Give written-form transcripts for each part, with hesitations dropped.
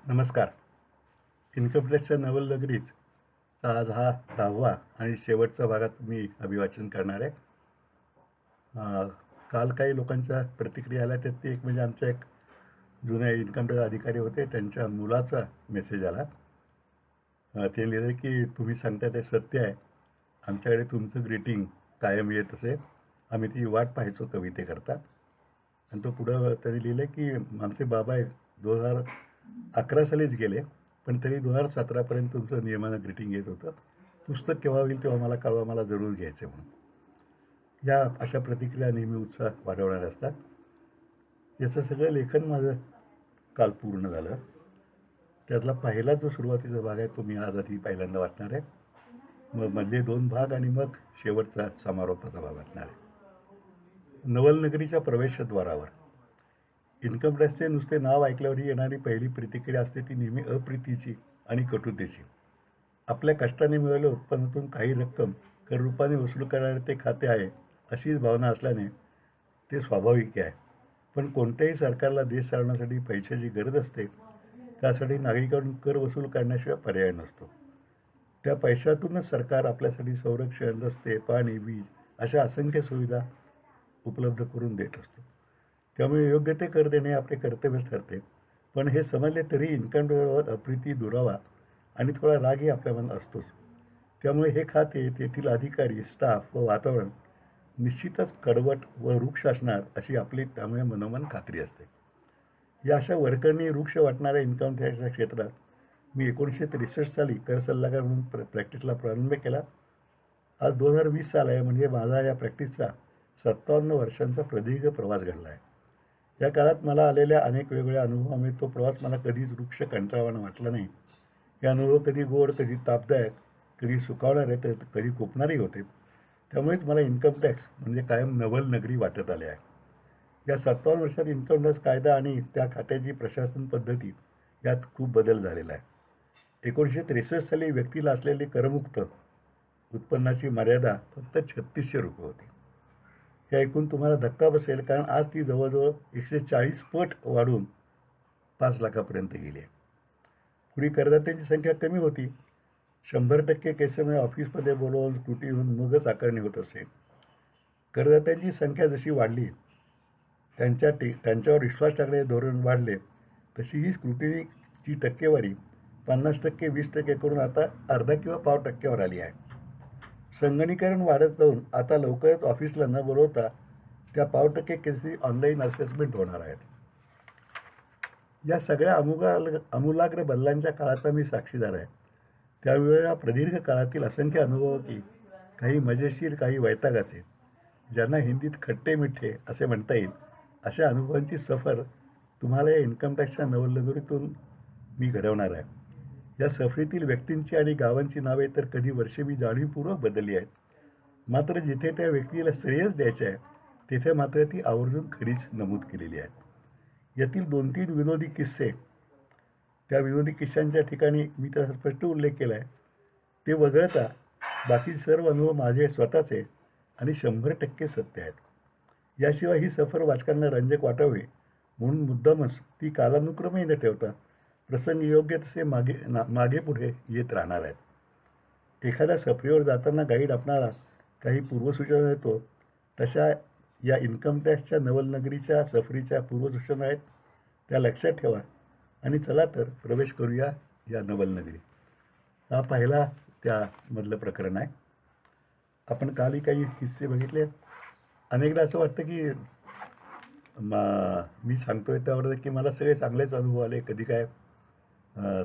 नमस्कार. इन्कम टॅक्सच्या नवलनगरीचा आज हा 10वा आणि शेवटचा भागात मी अभिवाचन करणार आहे. काल काही लोकांच्या प्रतिक्रिया आल्या, त्यातली एक म्हणजे आमच्या एक जुने इन्कम टॅक्स अधिकारी होते, त्यांच्या मुलाचा मेसेज आला. ते लिहिलं की तुम्ही सांगता ते सत्य आहे, आमच्याकडे तुमचं ग्रीटिंग कायम येत असे, आम्ही ती वाट पाहायचो कवितेकरता. आणि तो पुढं त्यांनी लिहिलं की आमचे बाबा 2011 सालीच गेले, पण तरी 2017पर्यंत तुमचं नियमानं ग्रीटिंग येत होतं. पुस्तक केव्हा होईल तेव्हा मला कळवा, मला जरूर घ्यायचं आहे म्हणून. या अशा प्रतिक्रिया नेहमी उत्साह वाढवणाऱ्या असतात. याचं सगळं लेखन माझं काल पूर्ण झालं. त्यातला पहिला जो सुरुवातीचा भाग आहे तो मी आज आधी पहिल्यांदा वाचणार आहे. मग मधले 2 भाग आणि मग शेवटचा समारोपाचा भाग वाचणार आहे. नवलनगरीच्या प्रवेशद्वारावर. इन्कम टॅक्सचे नुसते नाव ऐकल्यावर येणारी पहिली प्रतिक्रिया असते ती नेहमी अप्रीतीची आणि कटुतेची. आपल्या कष्टाने मिळालेल्या उत्पन्नातून काही रक्कम कर रूपाने वसूल करणारे ते खाते आहे, अशीच भावना असल्याने ते स्वाभाविक आहे. पण कोणत्याही सरकारला देश चालवण्यासाठी पैशाची गरज असते. त्यासाठी नागरिकांकडून कर वसूल करण्याशिवाय पर्याय नसतो. त्या पैशातूनच सरकार आपल्यासाठी संरक्षण, रस्ते, पाणी, वीज अशा असंख्य सुविधा उपलब्ध करून देत असतो. त्यामुळे योग्य ते कर देणे आपले कर्तव्यच ठरते. पण हे समजले तरी इन्कम टॅक्सबाबत अप्रिती, दुरावा आणि थोडा रागही आपल्या मनात असतोच. त्यामुळे हे खाते, तेथील अधिकारी, स्टाफ व वातावरण निश्चितच कडवट व रुक्ष असणार अशी आपली त्यामुळे मनोमन खात्री असते. या अशा वरकरणी रुक्ष वाटणाऱ्या इन्कम टॅक्सच्या क्षेत्रात मी 1963 साली कर सल्लागार म्हणून प्रॅक्टिसला प्रारंभ केला. आज 2020 साल आहे, म्हणजे माझा या प्रॅक्टिसचा 57 वर्षांचा प्रदीर्घ प्रवास घडला आहे. या काळात मला आलेल्या अनेक वेगवेगळ्या अनुभवामुळे तो प्रवास मला कधीच रुक्ष कंटाळवाणा वाटला नाही. हे अनुभव कधी गोड, कधी तापदायक, कधी सुखावणारे तर कधी कोपणारही होते. त्यामुळेच मला इन्कम टॅक्स म्हणजे कायम नवलनगरी वाटत आले आहे. या 57 वर्षात इन्कम टॅक्स कायदा आणि त्या खात्याची प्रशासन पद्धती यात खूप बदल झालेला आहे. 1963 साली व्यक्तीला असलेली करमुक्त उत्पन्नाची मर्यादा फक्त 3600 रुपये होती. हे ऐकून तुम्हाला धक्का बसेल, कारण आज ती जवळजवळ 140 पट वाढून 5 लाखापर्यंत गेली आहे. पूर्वी करदात्यांची संख्या कमी होती. 100% केसमध्ये ऑफिसमध्ये बोलवून स्क्रुटी होऊन मगच आकारणी होत असे. करदात्यांची संख्या जशी वाढली, त्यांच्यावर विश्वास टाकण्याचे धोरण वाढले, तशी ही स्क्रुटिनीची टक्केवारी 50%, 20% करून आता अर्धा किंवा पाव टक्क्यावर आली आहे. संगणकीकरण वाढत जाऊन आता लवकरच ऑफिसला न बोलवता त्या 0.5% केसेस ऑनलाईन असेसमेंट होणार आहेत. या सगळ्या आमूलाग्र बदलांच्या काळाचा मी साक्षीदार आहे. त्यावेळेला प्रदीर्घ काळातील असंख्य अनुभव की काही मजेशीर, काही वैतागाचे, ज्यांना हिंदीत खट्टे मिठ्ठे असे म्हणता येईल, अशा अनुभवांची सफर तुम्हाला या इन्कम टॅक्सच्या नवलनगरीतून मी घडवणार आहे. या सफरीतील व्यक्तींची आणि गावांची नावे तर कधी वर्षे मी जाणीवपूर्वक बदलली आहेत. मात्र जिथे त्या व्यक्तीला श्रेयस द्यायचे आहे, तिथे मात्र ती आवर्जून खरीच नमूद केलेली आहे. यातील 2-3 विनोदी किस्से, त्या विनोदी किस्स्यांच्या ठिकाणी मी त्याचा स्पष्ट उल्लेख केला आहे, ते वगळता बाकी सर्व अनुभव माझे स्वतःचे आणि 100% सत्य आहेत. याशिवाय ही सफर वाचकांना रंजक वाटावी म्हणून मुद्दामच ती कालानुक्रमे न ठेवता प्रसंग योग्य तसे मागे पुढे येत राहणार आहेत. एखाद्या सफरीवर जाताना गाईड आपणाला काही पूर्वसूचना देतो, तशा या इन्कम टॅक्सच्या नवलनगरीच्या सफरीच्या पूर्वसूचना आहेत. त्या लक्षात ठेवा आणि चला तर प्रवेश करूया या नवलनगरी. हा पहिला त्यामधलं प्रकरण आहे. आपण कालही काही किस्से बघितले. अनेकदा असं वाटतं की मी सांगतोय त्यावर की मला सगळे चांगलेच अनुभव आले, कधी काय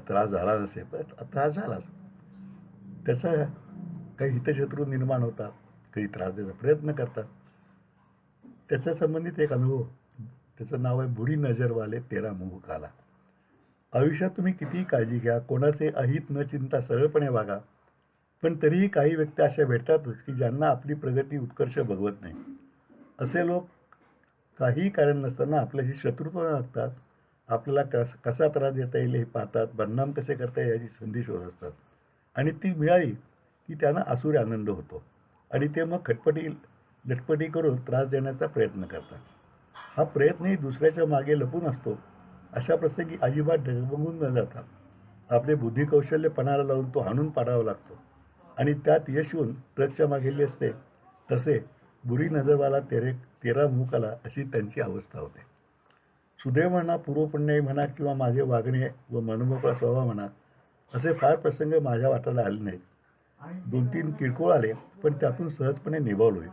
त्रास झाला नसेल. पण त्रास झालाच. त्याचा काही हितशत्रू निर्माण होतात, काही त्रास देण्याचा प्रयत्न करतात. त्याच्या संबंधित एक अनुभव, त्याचं नाव आहे बुरी नजरवाले तेरा मुंह काला. आयुष्यात तुम्ही कितीही काळजी घ्या, कोणाचे अहित न चिंता सरळपणे वागा, पण तरीही काही व्यक्ती अशा भेटतातच की ज्यांना आपली प्रगती, उत्कर्ष बघवत नाही. असे लोक काहीही कारण नसताना आपल्याशी शत्रुत्व लागतात. आपल्याला कसा त्रास देता येईल हे पाहतात, बदनाम कसे करता येईल याची संधी शोधत असतात. आणि ती मिळाली की त्यांना आसुरी आनंद होतो आणि ते मग लटपटी करून त्रास देण्याचा प्रयत्न करतात. हा प्रयत्नही दुसऱ्याच्या मागे लपून असतो. अशा प्रसंगी अजिबात डगमगून न जाता आपले बुद्धिकौशल्य पणाला लावून तो हाणून पाडावा लागतो आणि त्यात यश येऊन ट्रकच्या मागेली असते. तसे बुरी नजरवाला तेरा मुंह काला अशी त्यांची अवस्था होते. सुदैव म्हणा, पूर्वपुण्याई म्हणा किंवा माझे वागणे व मनमोकळा स्वभाव म्हणा, असे फार प्रसंग माझ्या वाटाला आले नाहीत. 2-3 किरकोळ आले, पण त्यातून सहजपणे निभावलोय.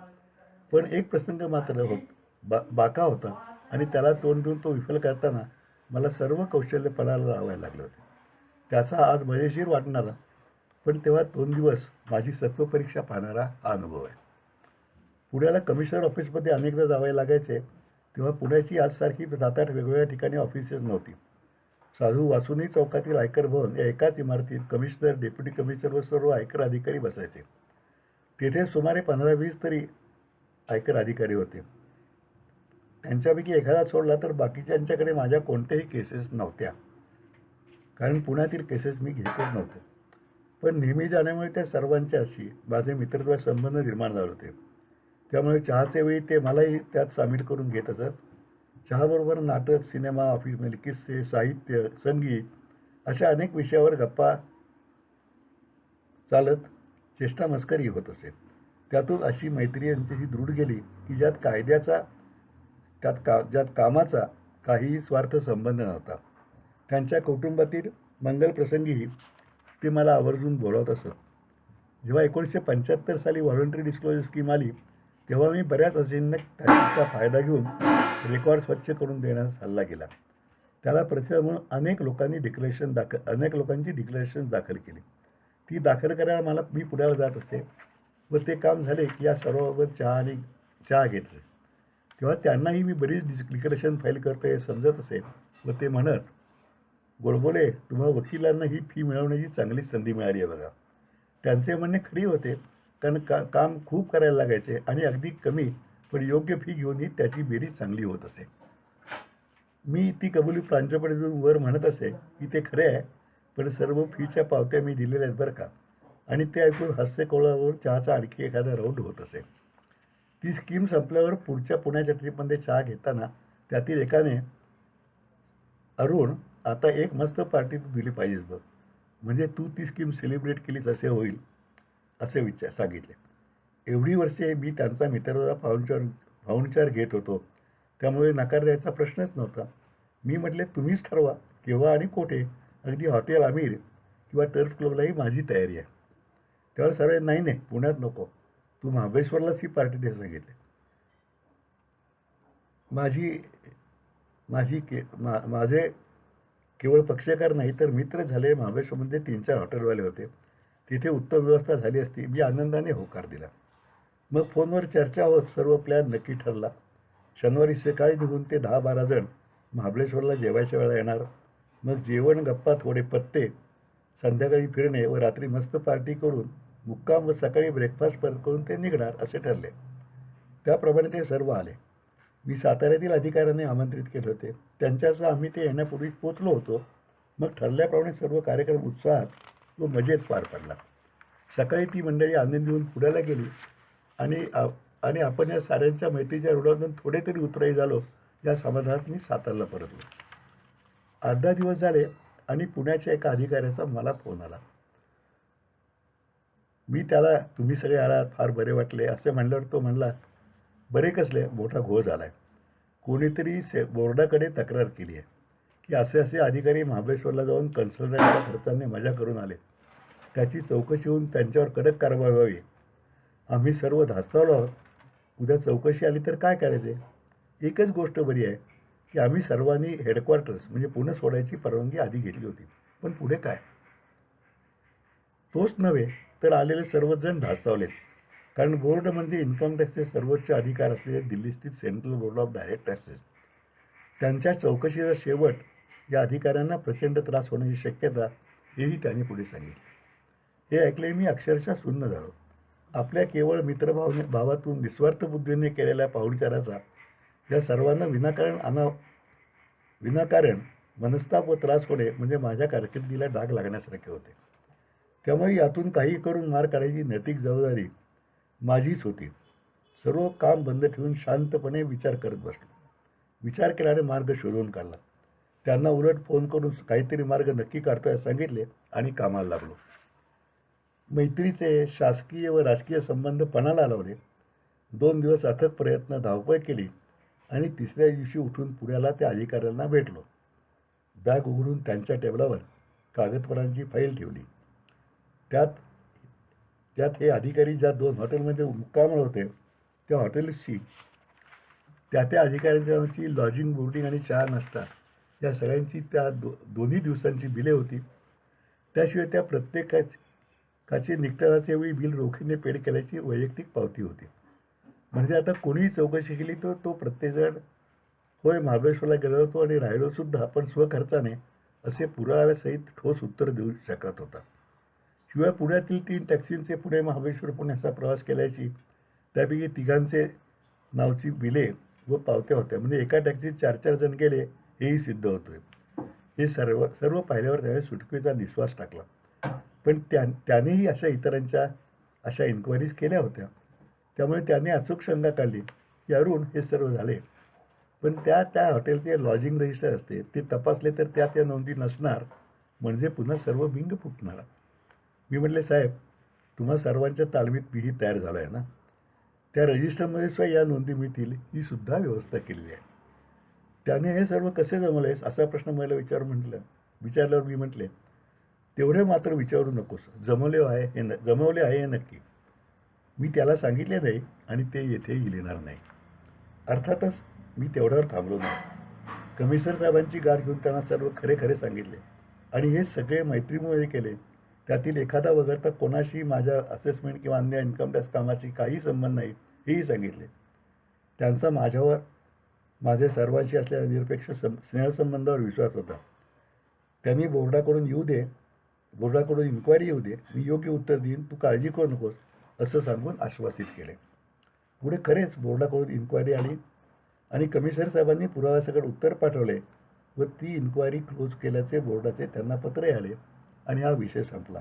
पण एक प्रसंग मात्र बाका होता आणि त्याला तोंड देऊन तो विफल करताना मला सर्व कौशल्य पणाला लावायला लागले होते. त्याचा आज मजेशीर वाटणारा, पण तेव्हा 2 दिवस माझी सत्वपरीक्षा पाहणारा हा अनुभव आहे. पुण्याला कमिशनर ऑफिसमध्ये अनेकदा जावे लागायचे, तेव्हा पुण्याची आजसारखी 7-8 वेगवेगळ्या ठिकाणी ऑफिसेस नव्हती. साधू वासुनी चौकातील आयकर भवन या एकाच इमारतीत कमिशनर, डेप्युटी कमिशनर व सर्व आयकर अधिकारी बसायचे. तेथे सुमारे 15-20 तरी आयकर अधिकारी होते. त्यांच्यापैकी एखादा सोडला तर बाकीच्यांच्याकडे माझ्या कोणत्याही केसेस नव्हत्या, कारण पुण्यातील केसेस मी घेतच नव्हते. पण नेहमी जाण्यामुळे त्या सर्वांच्याशी माझे मित्रत्व संबंध निर्माण झाले होते. त्यामुळे चहाचे वेळी ते मलाही त्यात सामील करून घेत असत. चहाबरोबर नाटक, सिनेमा, ऑफिसमधील किस्से, साहित्य, संगीत अशा अनेक विषयावर गप्पा चालत चेष्टा मस्करी होत असे. त्यातून अशी मैत्री यांच्याशी दृढ गेली की ज्यात कामाचा काहीही स्वार्थ संबंध नव्हता. त्यांच्या कुटुंबातील मंगल प्रसंगीही ते मला आवर्जून बोलावत असत. जेव्हा 1975 साली व्हॉलंटरी डिस्क्लोजर स्कीम आली, तेव्हा मी बऱ्याच असींना त्याचा फायदा घेऊन रेकॉर्ड स्वच्छ करून देण्याचा सल्ला केला. त्याला प्रतिसाद म्हणून अनेक लोकांची डिक्लेरेशन दाखल केली. ती दाखल करायला मी पुण्याला जात असे व ते काम झाले की या सर्वांवर चहा घेतले. तेव्हा त्यांनाही मी बरीच डिक्लेरेशन फाईल करतोय हे समजत असे व ते म्हणत, गोडबोले, तुम्हाला वकिलांना ही फी मिळवण्याची चांगली संधी मिळाली आहे बघा. त्यांचे म्हणणे खरी होते, कारण काम खूप करायला लागायचे आणि अगदी कमी पण योग्य फी घेऊनही त्याची बेरीज चांगली होत असे. मी ती कबुली प्रांजळपणे देऊन वर म्हणत असे की ते खरे आहे, पण सर्व फीच्या पावत्या मी दिलेल्या आहेत बरं का. आणि ते ऐकून हास्यकोळावर चहाचा आणखी एखादा राऊंड होत असे. ती स्कीम संपल्यावर पुढच्या पुण्याच्या ट्रीपमध्ये चहा घेताना त्यातील एकाने, अरुण, आता एक मस्त पार्टी तू दिली पाहिजेस बघ, म्हणजे तू ती स्कीम सेलिब्रेट केलीस असे होईल, असे सांगितले. एवढी वर्षे मी त्यांचा मित्राचा पाहुणचार घेत होतो, त्यामुळे नकार द्यायचा प्रश्नच नव्हता. मी म्हटले, तुम्हीच ठरवा केव्हा आणि कोठे, अगदी हॉटेल आमिर किंवा टर्फ क्लबलाही माझी तयारी आहे. तेव्हा सर्व नाही, पुण्यात नको, तू महाबळेश्वरलाच ही पार्टी दे सांगितले. माझे केवळ पक्षकार नाही तर मित्र झाले. महाबळेश्वरमध्ये 3-4 हॉटेलवाले होते. तिथे उत्तम व्यवस्था झाली असती. मी आनंदाने होकार दिला. मग फोनवर चर्चा होत सर्व प्लॅन नक्की ठरला. शनिवारी सकाळी निघून ते 10-12 जण महाबळेश्वरला जेवायच्या वेळा येणार. मग जेवण, गप्पा, थोडे पत्ते, संध्याकाळी फिरणे व रात्री मस्त पार्टी करून मुक्काम व सकाळी ब्रेकफास्ट करून ते निघणार असे ठरले. त्याप्रमाणे ते सर्व आले. मी साताऱ्यातील अधिकाऱ्यांनी आमंत्रित केले होते. त्यांच्यासह आम्ही ते येण्यापूर्वी पोचलो होतो. मग ठरल्याप्रमाणे सर्व कार्यक्रम उत्साहात व मजेत पार पडला. सकाळी ती मंडळी आनंदी होऊन पुण्याला गेली आणि आपण या साऱ्यांच्या मैत्रीच्या रुढातून थोडे तरी उतराई झालो या समाधानात मी सातारला परतलो. 8-10 दिवस झाले आणि पुण्याच्या एका अधिकाऱ्याचा मला फोन आला. मी त्याला, तुम्ही सगळे आलात, फार बरे वाटले असे म्हणल्यावर तो म्हणला, बरे कसले, मोठा घोळ झाला आहे. कोणीतरी बोर्डाकडे तक्रार केली आहे की असे अधिकारी महाबळेश्वरला जाऊन कन्सल्टंटच्या खर्चाने मजा करून आले. त्याची चौकशी होऊन त्यांच्यावर कडक कारवाई व्हावी. आम्ही सर्व धास्तावलो आहोत. उद्या चौकशी आली तर काय करायचे? एकच गोष्ट बरी आहे की आम्ही सर्वांनी हेडक्वार्टर्स म्हणजे पुणे सोडायची परवानगी आधी घेतली होती. पण पुढे काय? तोच नव्हे तर आलेले सर्वच जण धास्तावलेत. कारण बोर्ड म्हणजे इन्कम टॅक्सचे सर्वोच्च अधिकार असलेले दिल्लीस्थित central board of direct taxes. त्यांच्या चौकशीचा शेवट या अधिकाऱ्यांना प्रचंड त्रास होण्याची शक्यता, हेही त्यांनी पुढे सांगितले. हे ऐकले मी अक्षरशः सुन्न झालो. आपल्या केवळ मित्रभावातून निस्वार्थ बुद्धीने केलेल्या पाहुणचाराचा या सर्वांना विनाकारण मनस्ताप व त्रास होणे म्हणजे माझ्या कारकिर्दीला डाग लागण्यासारखे होते. त्यामुळे यातून काही करून मार काढायची नैतिक जबाबदारी माझीच होती. सर्व काम बंद ठेवून शांतपणे विचार करत बसलो. विचार केल्याने मार्ग शोधून काढला. त्यांना उलट फोन करून काहीतरी मार्ग नक्की काढतोय सांगितले आणि कामाला लागलो. मैत्रीचे शासकीय व राजकीय संबंध पणाला लावले. 2 दिवस अथक प्रयत्न, धावपळ केली आणि तिसऱ्या दिवशी उठून पुण्याला त्या अधिकाऱ्यांना भेटलो. बॅग उघडून त्यांच्या टेबलावर कागदपत्रांची फाईल ठेवली. त्यात त्यात हे अधिकारी ज्या 2 हॉटेलमध्ये मुक्कामाला होते त्या हॉटेल्सची, त्या अधिकाऱ्यांची लॉजिंग, बोर्डिंग आणि चहा नाश्ता या सगळ्यांची त्या दोन्ही दिवसांची बिले होती. त्याशिवाय त्या प्रत्येकाची निघतानाचे वेळी बिल रोखीने पेड केल्याची वैयक्तिक पावती होती. म्हणजे आता कोणीही चौकशी केली तर तो प्रत्येकजण होय महाबळेश्वरला गेलो होतो आणि राहिलो सुद्धा, पण स्वखर्चाने असे पुराव्यासहित ठोस उत्तर देऊ शकत होता. शिवाय पुण्यातील 3 टॅक्सींचे पुणे महाबळेश्वर पुणे असा प्रवास केल्याची, त्यापैकी 3घांचे नावची बिले व पावत्या होत्या. म्हणजे एका टॅक्सीत 4-4 जण गेले हेही सिद्ध होतोय. हे सर्व पाहिल्यावर त्याने सुटकेचा निश्वास टाकला. पण त्यानेही इतरांच्या अशा इन्क्वायरीज केल्या होत्या. त्यामुळे त्याने अचूक शंका काढली की अरुण हे सर्व झाले, पण त्या हॉटेलचे लॉजिंग रजिस्टर असते ते तपासले तर त्या नोंदी नसणार, म्हणजे पुन्हा सर्व बिंग फुटणार. मी म्हटले, साहेब तुम्हा सर्वांच्या तालमीत मीही तयार झालो आहे ना, त्या रजिस्टरमध्ये सुद्धा या नोंदी मिळतील ही सुद्धा व्यवस्था केलेली आहे. त्याने हे सर्व कसे जमवलेस असा प्रश्न मला विचारल्यावर मी म्हटले, तेवढे मात्र विचारू नकोस, जमवले आहे हे नक्की. मी त्याला सांगितले नाही आणि ते येथेही लिहिणार नाही. अर्थातच मी तेवढ्यावर थांबलो नाही. कमिशनर साहेबांची गाठ घेऊन त्यांना सर्व खरे खरे सांगितले आणि हे सगळे मैत्रीमुळे केले. त्यातील एखादा वगळता कोणाशी माझ्या असेसमेंट किंवा अन्य इन्कम टॅक्स कामाशी काही संबंध नाही हेही सांगितले. त्यांचा माझ्या सर्वांशी असलेल्या निरपेक्ष स्नेहसंबंधावर विश्वास होता. त्यांनी बोर्डाकडून इन्क्वायरी येऊ दे, मी योग्य उत्तर देईन, तू काळजी करू नकोस असं सांगून आश्वासित केले. पुढे खरेच बोर्डाकडून इन्क्वायरी आली आणि कमिशनर साहेबांनी पुराव्यासकट उत्तर पाठवले व ती इन्क्वायरी क्लोज केल्याचे बोर्डाचे त्यांना पत्रही आले आणि हा विषय संपला.